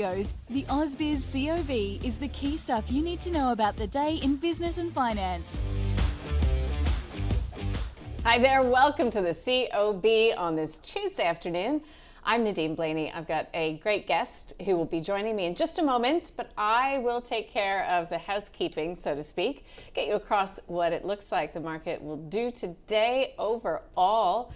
Studios, the AusBiz COB is the key stuff you need to know about the day in business and finance. Hi there, welcome to the COB on this Tuesday afternoon. I'm Nadine Blaney. I've got a great guest who will be joining me in just a moment, but I will take care of the housekeeping, so to speak, get you across what it looks like the market will do today overall.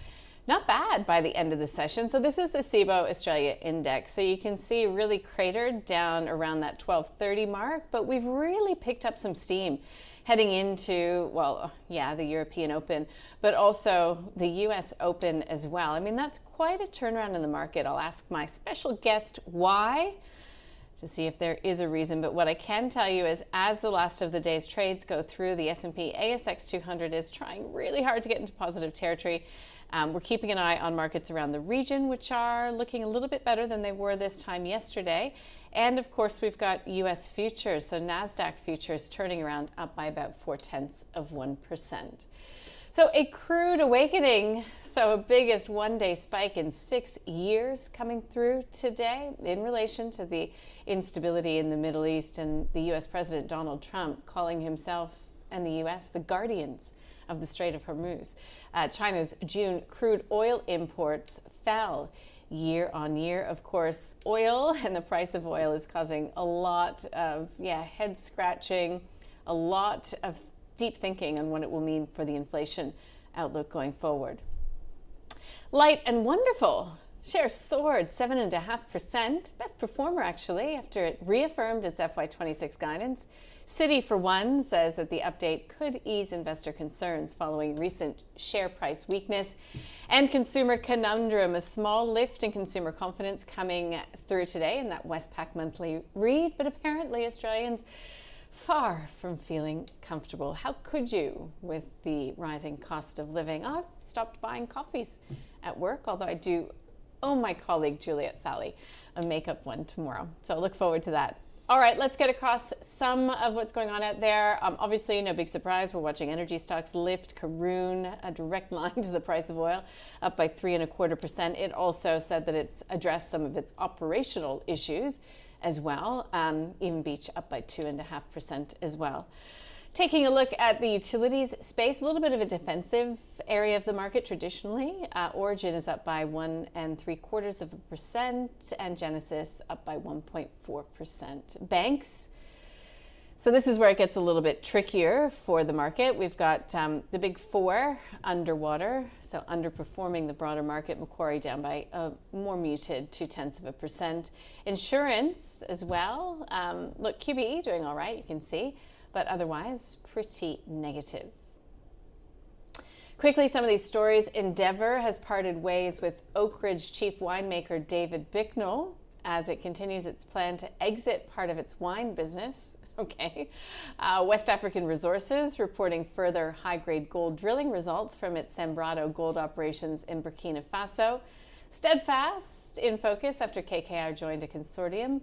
Not bad by the end of the session. So this is the CBOE Australia Index. So you can see really cratered down around that 1230 mark, but we've really picked up some steam heading into, the European Open, but also the US Open as well. I mean, that's quite a turnaround in the market. I'll ask my special guest why, to see if there is a reason. But what I can tell you is, as the last of the day's trades go through, the S&P ASX 200 is trying really hard to get into positive territory. We're keeping an eye on markets around the region, which are looking a little bit better than they were this time yesterday. And of course, we've got US futures, so NASDAQ futures turning around up by about 0.4%. So a crude awakening, so a biggest one-day spike in 6 years coming through today in relation to the instability in the Middle East and the US President Donald Trump calling himself and the US the guardians of the Strait of Hormuz. China's June crude oil imports fell year on year. Of course, oil and the price of oil is causing a lot of head scratching, a lot of deep thinking on what it will mean for the inflation outlook going forward. Light and Wonderful shares soared 7.5%, best performer actually, after it reaffirmed its FY26 guidance. Citi, for one, says that the update could ease investor concerns following recent share price weakness. And Consumer Conundrum, a small lift in consumer confidence coming through today in that Westpac monthly read, but apparently Australians far from feeling comfortable. How could you with the rising cost of living? I've stopped buying coffees at work, although I do owe my colleague Juliet Sally a makeup one tomorrow. So I look forward to that. All right, let's get across some of what's going on out there. Obviously, no big surprise. We're watching energy stocks lift. Karoon, a direct line to the price of oil, up by 3.25%. It also said that it's addressed some of its operational issues as well. Even Beach up by 2.5% as well. Taking a look at the utilities space, a little bit of a defensive area of the market traditionally. Origin is up by 1.75%, and Genesis up by 1.4%. Banks. So this is where it gets a little bit trickier for the market. We've got the big four underwater, so underperforming the broader market. Macquarie down by a more muted 0.2%. Insurance as well. Look, QBE doing all right, you can see, but otherwise pretty negative. Quickly, some of these stories. Endeavour has parted ways with Oak Ridge chief winemaker David Bicknell as it continues its plan to exit part of its wine business. Okay. West African Resources reporting further high-grade gold drilling results from its Sanbrado gold operations in Burkina Faso. Steadfast in focus after KKR joined a consortium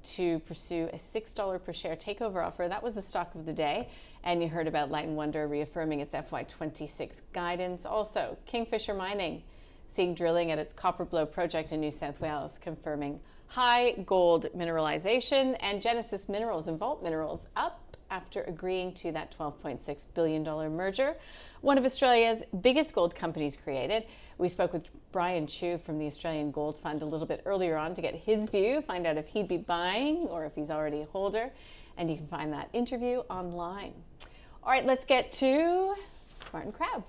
to pursue a $6 per share takeover offer. That was the stock of the day. And you heard about Light and Wonder reaffirming its FY26 guidance. Also, Kingfisher Mining seeing drilling at its Copperblow project in New South Wales, confirming high gold mineralization. And Genesis Minerals and Vault Minerals up after agreeing to that $12.6 billion merger. One of Australia's biggest gold companies created. We spoke with Brian Chu from the Australian Gold Fund a little bit earlier on to get his view, find out if he'd be buying or if he's already a holder. And you can find that interview online. All right, let's get to Martin Crabb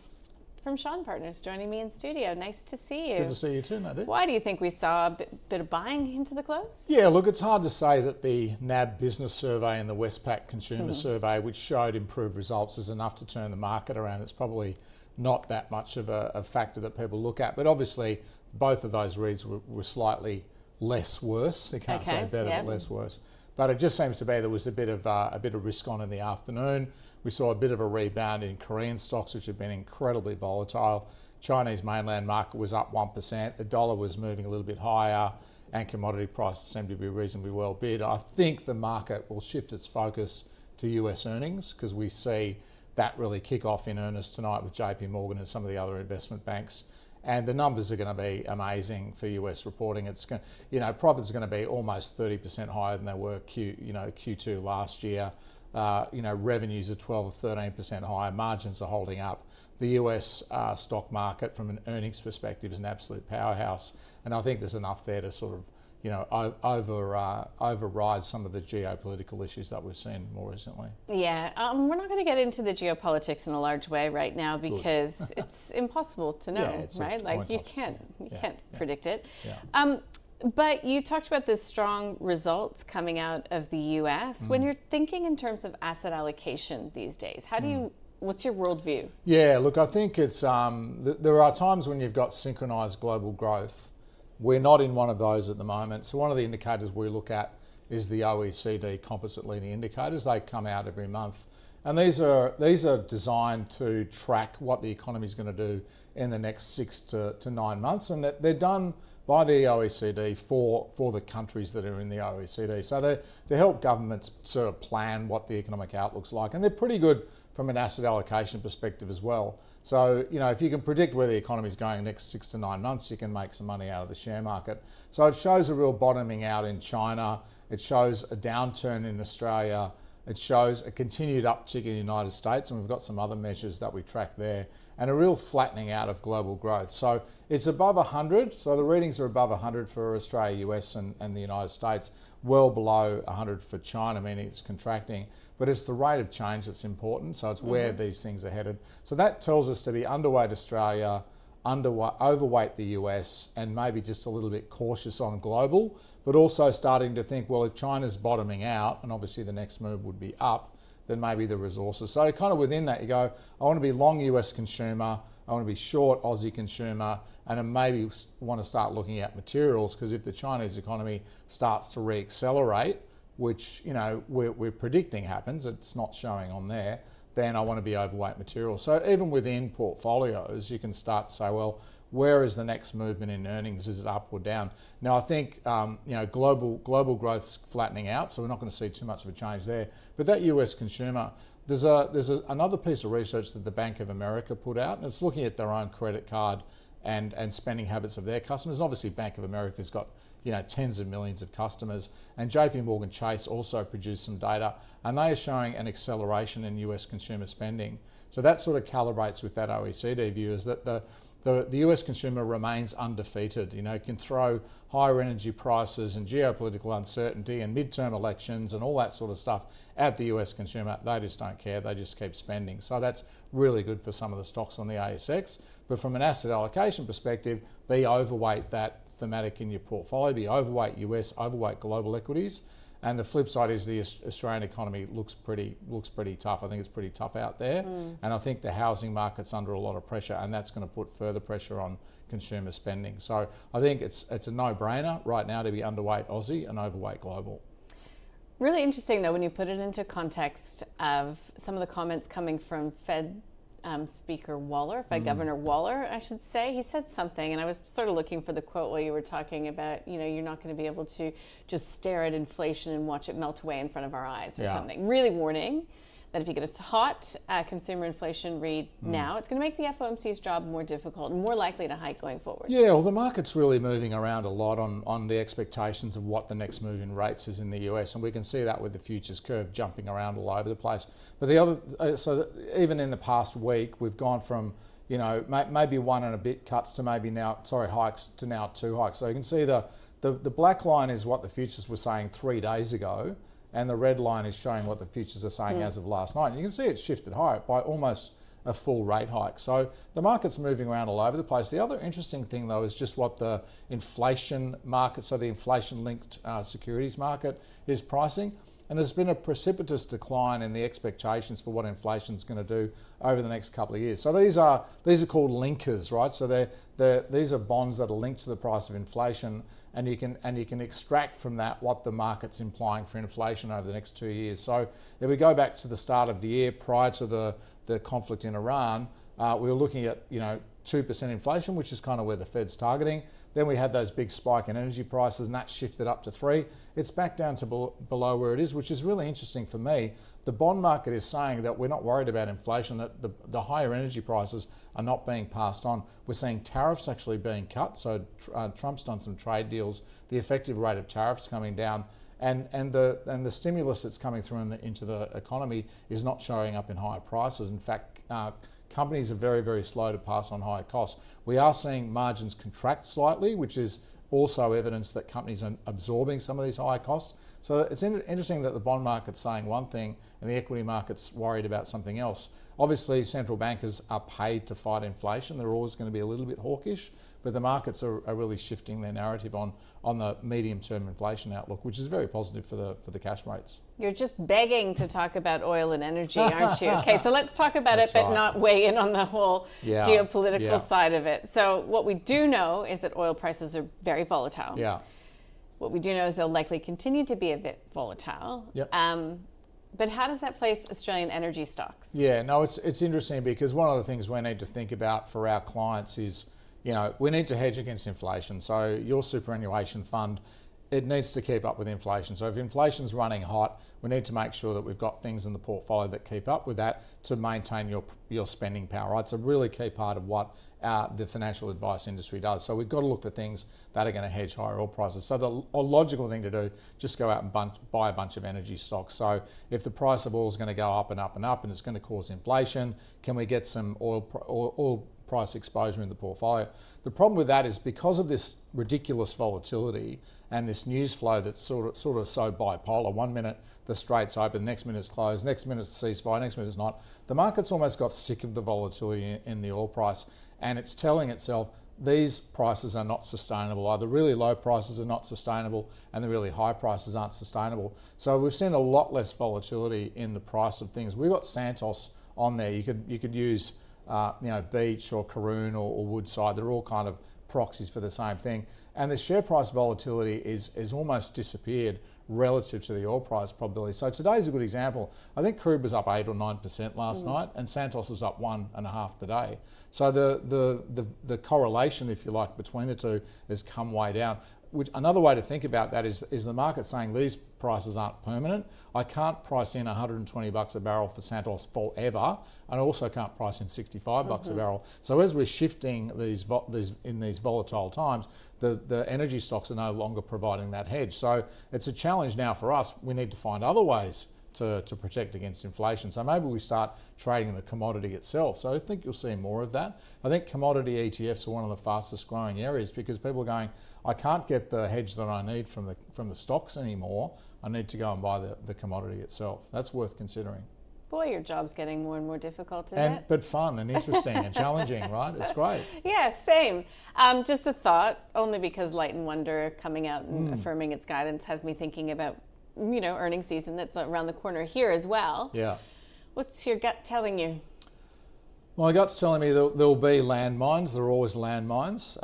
from Shaw Partners joining me in studio. Nice to see you. Good to see you too, Nadine. Why do you think we saw a bit of buying into the close? Yeah, look, it's hard to say that the NAB business survey and the Westpac consumer survey, which showed improved results, is enough to turn the market around. It's probably not that much of a factor that people look at, but obviously both of those reads were slightly less worse. They can't say better, but less worse. But it just seems to be there was a bit of risk on in the afternoon. We saw a bit of a rebound in Korean stocks, which have been incredibly volatile. Chinese mainland market was up 1%. The dollar was moving a little bit higher, and commodity prices seem to be reasonably well bid. I think the market will shift its focus to US earnings because we see that really kick off in earnest tonight with JP Morgan and some of the other investment banks and the numbers are going to be amazing for US reporting. It's going, profits are going to be almost 30% higher than they were Q2 last year. Revenues are 12 or 13% higher. Margins are holding up. The US stock market, from an earnings perspective, is an absolute powerhouse, and I think there's enough there to sort of override some of the geopolitical issues that we've seen more recently. Yeah, we're not going to get into the geopolitics in a large way right now because it's impossible to know, right? Like you can't predict it. Yeah. But you talked about the strong results coming out of the US. When you're thinking in terms of asset allocation these days, how do you? What's your worldview? Yeah, look, I think it's there are times when you've got synchronized global growth. We're not in one of those at the moment. So one of the indicators we look at is the OECD composite leading indicators. They come out every month, and these are designed to track what the economy is going to do in the next 6 to 9 months, and they're done by the OECD for the countries that are in the OECD. So they help governments sort of plan what the economic outlook's like, and they're pretty good from an asset allocation perspective as well. So, if you can predict where the economy is going next 6 to 9 months, you can make some money out of the share market. So it shows a real bottoming out in China. It shows a downturn in Australia. It shows a continued uptick in the United States, and we've got some other measures that we track there, and a real flattening out of global growth. So it's above 100. So the readings are above 100 for Australia, US, and the United States, well below 100 for China, meaning it's contracting. But it's the rate of change that's important. So it's where these things are headed. So that tells us to be underweight Australia, overweight the US, and maybe just a little bit cautious on global, but also starting to think, well, if China's bottoming out, and obviously the next move would be up, then maybe the resources. So kind of within that, you go, I want to be long US consumer, I want to be short Aussie consumer, and then maybe want to start looking at materials, because if the Chinese economy starts to reaccelerate, which we're predicting happens, it's not showing on there, then I want to be overweight materials. So even within portfolios, you can start to say, well, where is the next movement in earnings? Is it up or down? Now, I think global growth's flattening out, so we're not going to see too much of a change there. But that US consumer, there's another piece of research that the Bank of America put out, and it's looking at their own credit card and spending habits of their customers. And obviously, Bank of America's got tens of millions of customers, and JP Morgan Chase also produced some data, and they are showing an acceleration in US consumer spending. So that sort of calibrates with that OECD view, is that the US consumer remains undefeated. You can throw higher energy prices and geopolitical uncertainty and midterm elections and all that sort of stuff at the US consumer. They just don't care. They just keep spending. So that's really good for some of the stocks on the ASX. But from an asset allocation perspective, be overweight that thematic in your portfolio, be overweight US, overweight global equities. And the flip side is the Australian economy looks pretty tough. I think it's pretty tough out there. And I think the housing market's under a lot of pressure, and that's going to put further pressure on consumer spending. So I think it's a no-brainer right now to be underweight Aussie and overweight global. Really interesting, though, when you put it into context of some of the comments coming from Fed Speaker Waller, Fed Governor Waller, I should say. He said something, and I was sort of looking for the quote while you were talking about, you're not going to be able to just stare at inflation and watch it melt away in front of our eyes or something. Really warning that if you get a hot consumer inflation read now, it's going to make the FOMC's job more difficult and more likely to hike going forward. Yeah, well, the market's really moving around a lot on the expectations of what the next move in rates is in the US, and we can see that with the futures curve jumping around all over the place. But even in the past week, we've gone from maybe one and a bit cuts to hikes to now 2 hikes. So you can see the black line is what the futures were saying 3 days ago, and the red line is showing what the futures are saying as of last night. And you can see it's shifted higher by almost a full rate hike. So the market's moving around all over the place. The other interesting thing, though, is just what the inflation market, so the inflation-linked securities market is pricing. And there's been a precipitous decline in the expectations for what inflation's going to do over the next couple of years. So these are called linkers, right? So these are bonds that are linked to the price of inflation, and you can extract from that what the market's implying for inflation over the next 2 years. So if we go back to the start of the year, prior to the conflict in Iran, we were looking at 2% inflation, which is kind of where the Fed's targeting. Then we had those big spike in energy prices, and that shifted up to 3. It's back down to below where it is, which is really interesting for me. The bond market is saying that we're not worried about inflation, that the higher energy prices are not being passed on. We're seeing tariffs actually being cut. So Trump's done some trade deals. The effective rate of tariffs coming down, and the stimulus that's coming through into the economy is not showing up in higher prices. In fact, companies are very, very slow to pass on higher costs. We are seeing margins contract slightly, which is also evidence that companies are absorbing some of these higher costs. So it's interesting that the bond market's saying one thing and the equity market's worried about something else. Obviously, central bankers are paid to fight inflation. They're always going to be a little bit hawkish, but the markets are really shifting their narrative on the medium-term inflation outlook, which is very positive for the cash rates. You're just begging to talk about oil and energy, aren't you? Okay, so let's talk about That's it, but right. not weigh in on the whole geopolitical Yeah. side of it. So what we do know is that oil prices are very volatile. Yeah. What we do know is they'll likely continue to be a bit volatile. Yep. But how does that place Australian energy stocks? Yeah, no, it's interesting because one of the things we need to think about for our clients is, we need to hedge against inflation. So your superannuation fund, it needs to keep up with inflation. So if inflation's running hot, we need to make sure that we've got things in the portfolio that keep up with that to maintain your spending power, right? It's a really key part of what the financial advice industry does. So we've got to look for things that are going to hedge higher oil prices. So the logical thing to do, just go out and buy a bunch of energy stocks. So if the price of oil is going to go up and up and up and it's going to cause inflation, can we get some oil price exposure in the portfolio? The problem with that is because of this ridiculous volatility and this news flow that's sort of so bipolar. 1 minute the strait's open, next minute it's closed, next minute it's ceasefire, next minute it's not. The market's almost got sick of the volatility in the oil price, and it's telling itself these prices are not sustainable. Either really low prices are not sustainable and the really high prices aren't sustainable. So we've seen a lot less volatility in the price of things. We've got Santos on there. You could use Beach or Karoon or Woodside. They're all kind of proxies for the same thing. And the share price volatility is almost disappeared relative to the oil price probability. So today's a good example. I think crude was up 8 or 9% last night, and Santos is up 1.5 today. So the correlation, if you like, between the two has come way down. Which another way to think about that is the market saying these prices aren't permanent. I can't price in $120 a barrel for Santos forever, and I also can't price in $65 a barrel. So as we're shifting in these volatile times, the energy stocks are no longer providing that hedge. So it's a challenge now for us. We need to find other ways to protect against inflation. So maybe we start trading the commodity itself. So I think you'll see more of that. I think commodity ETFs are one of the fastest growing areas because people are going, I can't get the hedge that I need from the stocks anymore. I need to go and buy the commodity itself. That's worth considering. Boy, your job's getting more and more difficult, isn't it? But fun and interesting and challenging, right? It's great. Yeah, same. Just a thought, only because Light & Wonder coming out and affirming its guidance has me thinking about earnings season that's around the corner here as well. Yeah. What's your gut telling you? My gut's telling me there'll be landmines. There are always landmines.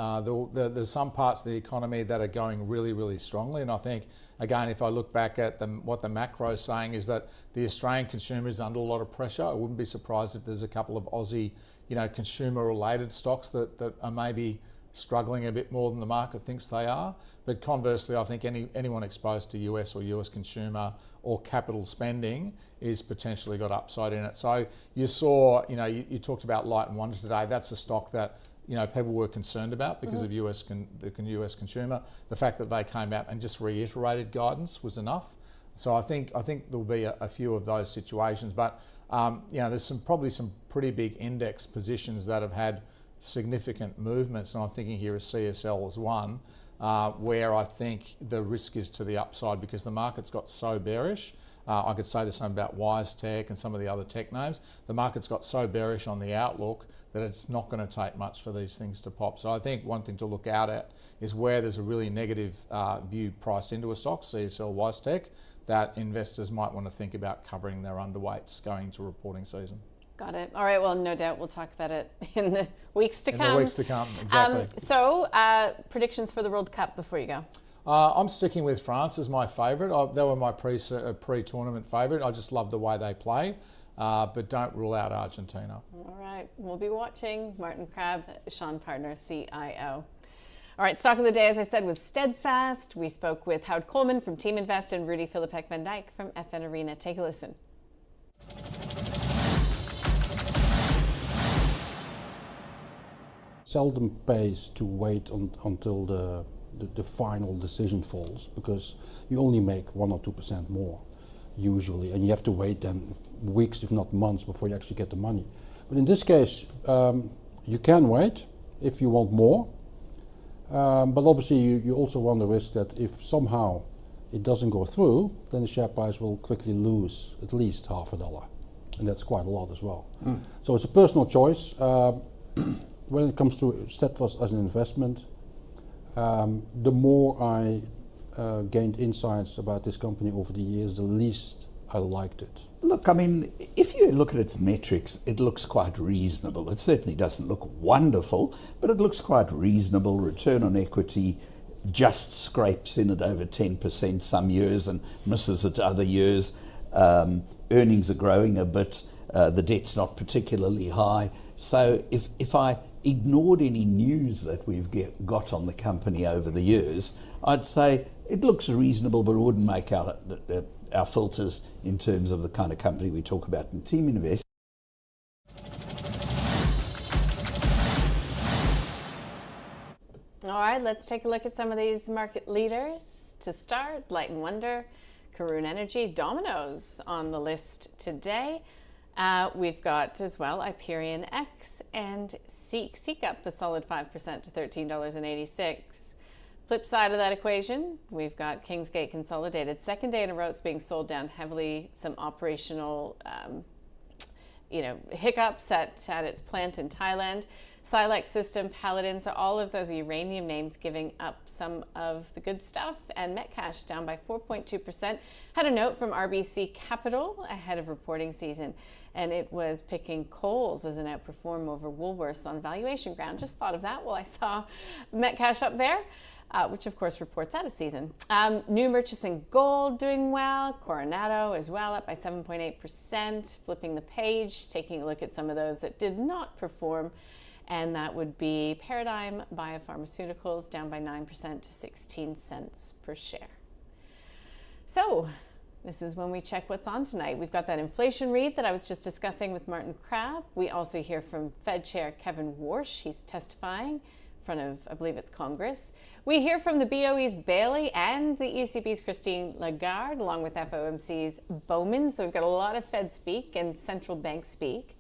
There's some parts of the economy that are going really, really strongly. And I think, again, if I look back at what the macro is saying is that the Australian consumer is under a lot of pressure. I wouldn't be surprised if there's a couple of Aussie, consumer-related stocks that are maybe struggling a bit more than the market thinks they are. But conversely, I think anyone exposed to US or US consumer or capital spending is potentially got upside in it. So you saw, you talked about Light & Wonder today. That's a stock that, people were concerned about because of the US consumer. The fact that they came out and just reiterated guidance was enough. So I think there'll be a few of those situations. But, there's probably some pretty big index positions that have had significant movements, and I'm thinking here of CSL as one, where I think the risk is to the upside because the market's got so bearish. I could say the same about WiseTech and some of the other tech names. The market's got so bearish on the outlook that it's not going to take much for these things to pop. So I think one thing to look out at is where there's a really negative view priced into a stock, CSL, WiseTech, that investors might want to think about covering their underweights going into reporting season. Got it. All right. Well, no doubt we'll talk about it in the weeks to come. In the weeks to come, exactly. So, predictions for the World Cup before you go. I'm sticking with France as my favourite. They were my pre-tournament favourite. I just love the way they play. but don't rule out Argentina. All right, we'll be watching. Martin Crabb, Sean Partner, CIO. All right, stock of the day, as I said, was Steadfast. We spoke with Howard Coleman from Team Invest and Rudy Philippek Van Dyke from FN Arena. Take a listen. Seldom pays to wait until the final decision falls, because you only make 1 or 2% more usually, and you have to wait then weeks, if not months, before you actually get the money. But in this case, you can wait if you want more. But obviously you also run the risk that if somehow it doesn't go through, then the share price will quickly lose at least $0.50, and that's quite a lot as well. So it's a personal choice. When it comes to Steadfast as an investment, the more I gained insights about this company over the years, the least I liked it. Look, I mean, if you look at its metrics, it looks quite reasonable. It certainly doesn't look wonderful, but it looks quite reasonable. Return on equity just scrapes in at over 10% some years and misses it other years. Earnings are growing a bit. The debt's not particularly high. So if I ignored any news that we've got on the company over the years, I'd say it looks reasonable, but it wouldn't make our filters in terms of the kind of company we talk about in Team Invest. All right, let's take a look at some of these market leaders. To start, Light & Wonder, Karoon Energy, Domino's on the list today. We've got as well Hyperion X and Seek. Seek up a solid 5% to $13.86. Flip side of that equation, we've got Kingsgate Consolidated. Second day in a row, it's being sold down heavily. Some operational, hiccups at its plant in Thailand. Silex System, Paladin, so all of those uranium names giving up some of the good stuff. And Metcash down by 4.2%. Had a note from RBC Capital ahead of reporting season, and it was picking Coles as an outperform over Woolworths on valuation ground. Just thought of that while I saw Metcash up there. Which of course reports out of season. New Murchison Gold doing well. Coronado as well, up by 7.8%. Flipping the page, taking a look at some of those that did not perform, and that would be Paradigm Biopharmaceuticals, down by 9% to 16 cents per share. So this is when we check what's on tonight. We've got that inflation read that I was just discussing with Martin Crabb. We also hear from Fed Chair Kevin Warsh. He's testifying in front of, I believe it's Congress. We hear from the BOE's Bailey and the ECB's Christine Lagarde, along with FOMC's Bowman. So we've got a lot of Fed speak and central bank speak.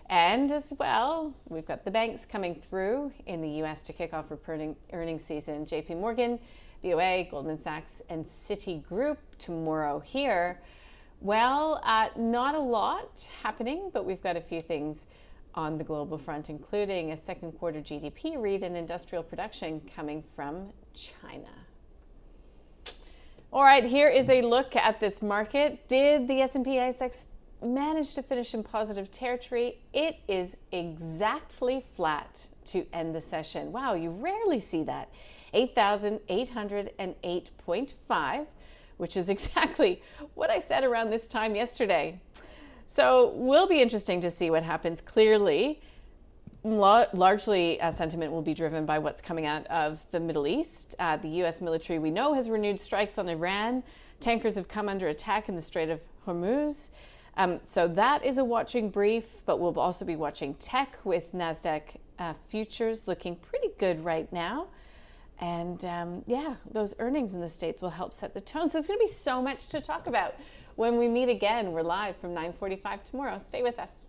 And as well, we've got the banks coming through in the U.S. to kick off reporting earnings season. JP Morgan, BOA, Goldman Sachs, and Citigroup tomorrow here. Well, not a lot happening, but we've got a few things on the global front, including a second quarter GDP read and industrial production coming from China. All right, here is a look at this market. Did the S&P ASX manage to finish in positive territory? It is exactly flat to end the session. Wow, you rarely see that. 8,808.5, which is exactly what I said around this time yesterday. So will be interesting to see what happens. Clearly, largely sentiment will be driven by what's coming out of the Middle East. The U.S. military, we know, has renewed strikes on Iran. Tankers have come under attack in the Strait of Hormuz. So that is a watching brief, but we'll also be watching tech with NASDAQ futures looking pretty good right now. And those earnings in the States will help set the tone. So there's going to be so much to talk about when we meet again. We're live from 9:45 tomorrow. Stay with us.